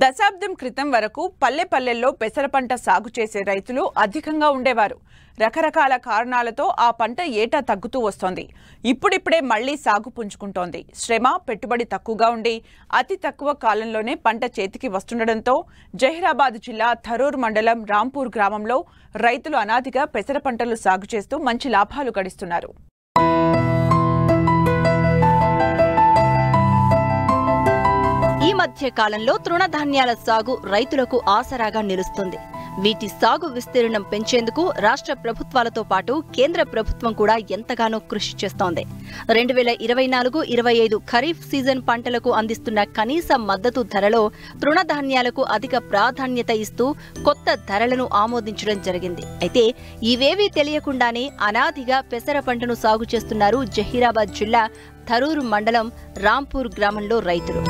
దశాబ్దం క్రితం వరకు పల్లెపల్లెల్లో పెసర పంట సాగు చేసే రైతులు అధికంగా ఉండేవారు. రకరకాల కారణాలతో ఆ పంట ఏటా తగ్గుతూ వస్తోంది. ఇప్పుడిప్పుడే మళ్లీ సాగు పుంజుకుంటోంది. శ్రమ, పెట్టుబడి తక్కువగా ఉండి అతి తక్కువ కాలంలోనే పంట చేతికి వస్తుండటంతో జహీరాబాద్ జిల్లా థరూర్ మండలం రాంపూర్ గ్రామంలో రైతులు అనాదిగా పెసర పంటలు సాగు చేస్తూ మంచి లాభాలు గడిస్తున్నారు. ఈ మధ్య కాలంలో తృణధాన్యాల సాగు రైతులకు ఆసరాగా నిలుస్తుంది. వీటి సాగు విస్తీర్ణం పెంచేందుకు రాష్ట్ర ప్రభుత్వాలతో పాటు కేంద్ర ప్రభుత్వం కూడా ఎంతగానో కృషి చేస్తోంది. 2024-25 ఖరీఫ్ సీజన్ పంటలకు అందిస్తున్న కనీస మద్దతు ధరలో తృణధాన్యాలకు అధిక ప్రాధాన్యత ఇస్తూ కొత్త ధరలను ఆమోదించడం జరిగింది. అయితే ఇవేవీ తెలియకుండానే అనాదిగా పెసర పంటను సాగు చేస్తున్నారు జహీరాబాద్ జిల్లా థరూర్ మండలం రాంపూర్ గ్రామంలో రైతులు.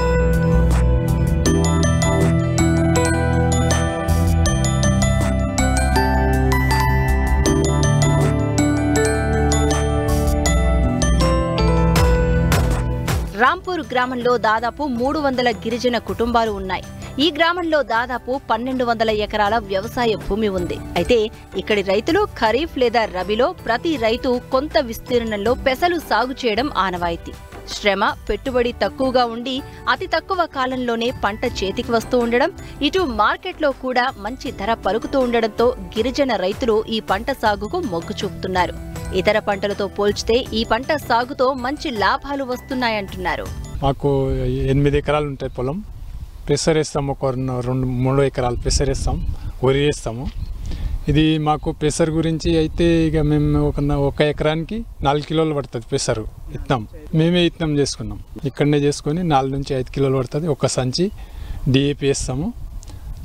రాంపూర్ గ్రామంలో దాదాపు 300 గిరిజన కుటుంబాలు ఉన్నాయి. ఈ గ్రామంలో దాదాపు 1200 ఎకరాల వ్యవసాయ భూమి ఉంది. అయితే ఇక్కడి రైతులు ఖరీఫ్ లేదా రబీలో ప్రతి రైతు కొంత విస్తీర్ణంలో పెసలు సాగు చేయడం ఆనవాయితీ. శ్రమ, పెట్టుబడి తక్కువగా ఉండి అతి తక్కువ కాలంలోనే పంట చేతికి వస్తూ ఉండడం, ఇటు మార్కెట్లో కూడా మంచి ధర పలుకుతూ ఉండడంతో గిరిజన రైతులు ఈ పంట సాగుకు మొగ్గు చూపుతున్నారు. ఇతర పంటలతో పోల్చితే ఈ పంట సాగుతో మంచి లాభాలు వస్తున్నాయంటున్నారు. మాకు 8 ఎకరాలు ఉంటాయి పొలం. పెసర్ వేస్తాము, ఒక 2-3 ఎకరాలు పెసర్ వేస్తాం, వరి వేస్తాము. ఇది మాకు పెసర్ గురించి అయితే ఇక మేము ఒక ఎకరానికి 4 కిలోలు పడుతుంది పెసరు ఇత్తనం. మేమే ఇత్తనం చేసుకున్నాం, ఇక్కడనే చేసుకొని 4-5 కిలోలు పడుతుంది. ఒక సంచి డిఏపి వేస్తాము.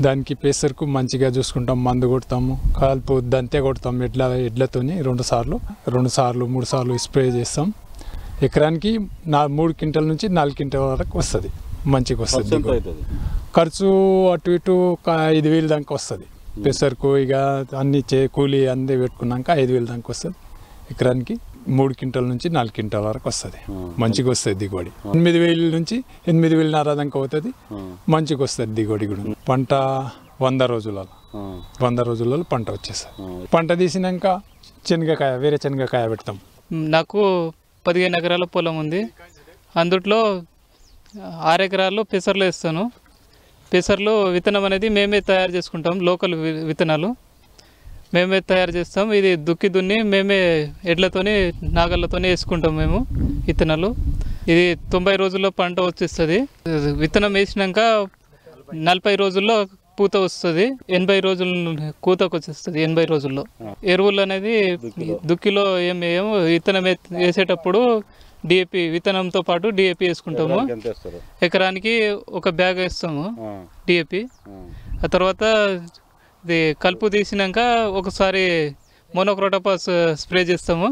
దానికి పెసర్కు మంచిగా చూసుకుంటాం, మందు కొడతాము, కాల్పు దంతే కొడతాం ఎడ్లతోని 2 సార్లు 3 సార్లు స్ప్రే చేస్తాం. ఎకరానికి 3 క్వింటల్ నుంచి 4 క్వింటల్ వరకు వస్తుంది, మంచిగా వస్తుంది. ఖర్చు అటు ఇటు 5,000 దాకా వస్తుంది పెసర్కు. ఇక అన్ని కూలీ అందే పెట్టుకున్నాక 5,000 దాకా వస్తుంది. ఎకరానికి 3 క్వింటల్ నుంచి 4 క్వింటల్ వరకు వస్తుంది, మంచిగా వస్తుంది దిగుబడి. 8,000 నుంచి 8,500 దాకా అవుతుంది, మంచిగా వస్తుంది దిగుబడి కూడా. పంట 100 రోజులలో పంట వచ్చేస్తుంది. పంట తీసినాక శనగకాయ, వేరే శనగకాయ పెడతాం. నాకు 15 ఎకరాల పొలం ఉంది. అందుట్లో 6 ఎకరాలు పెసర్లు వేస్తాను. పెసర్లు విత్తనం అనేది మేమే తయారు చేసుకుంటాం. లోకల్ విత్తనాలు మేమే తయారు చేస్తాం. ఇది దున్ని మేమే ఎడ్లతోని నాగళ్ళతోనే వేసుకుంటాం మేము విత్తనాలు. ఇది 90 రోజుల్లో పంట వచ్చేస్తుంది. విత్తనం వేసినాక 40 రోజుల్లో పూత వస్తుంది. 80 రోజులు కూతకు వచ్చేస్తుంది. 80 రోజుల్లో ఎరువులు అనేది దుక్కిలో ఏమేమో విత్తనం వేసేటప్పుడు డిఏపి విత్తనంతో పాటు డిఏపి వేసుకుంటాము. ఎకరానికి 1 బ్యాగ్ వేస్తాము డిఏపి. ఆ తర్వాత ఇది కలుపు తీసినాక ఒకసారి మోనోక్రోటోపాస్ స్ప్రే చేస్తాము.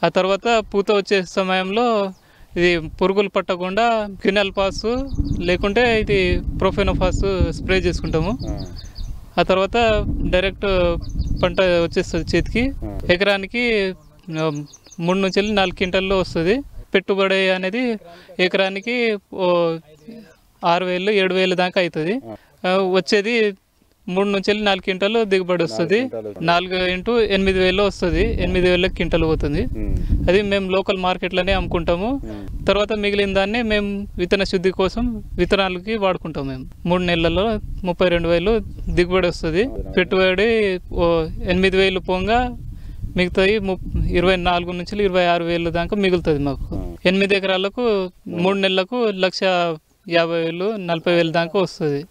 ఆ తర్వాత పూత వచ్చే సమయంలో ఇది పురుగులు పట్టకుండా క్వినాల్ పాస్ లేకుంటే ఇది ప్రొఫెనోఫాస్ స్ప్రే చేసుకుంటాము. ఆ తర్వాత డైరెక్ట్ పంట వచ్చేస్తుంది చేతికి. ఎకరానికి 3-4 క్వింటల్లో వస్తుంది. పెట్టుబడి అనేది ఎకరానికి 6,000-7,000 దాకా అవుతుంది. వచ్చేది 3-4 క్వింటలు దిగుబడి వస్తుంది. 4 × 8,000 వస్తుంది. 8,000 క్వింటల్ పోతుంది. అది మేము లోకల్ మార్కెట్లోనే అమ్ముకుంటాము. తర్వాత మిగిలిన దాన్ని మేము విత్తన శుద్ధి కోసం విత్తనాలకి వాడుకుంటాం. మేము 3 నెలల్లో 32,000 దిగుబడి వస్తుంది. పెట్టుబడి 8,000 పోగా మిగతాయి 24,000-26,000 దాకా మిగులుతుంది మాకు. 8 ఎకరాలకు 3 నెలలకు 1,50,000-40,000 దాకా వస్తుంది.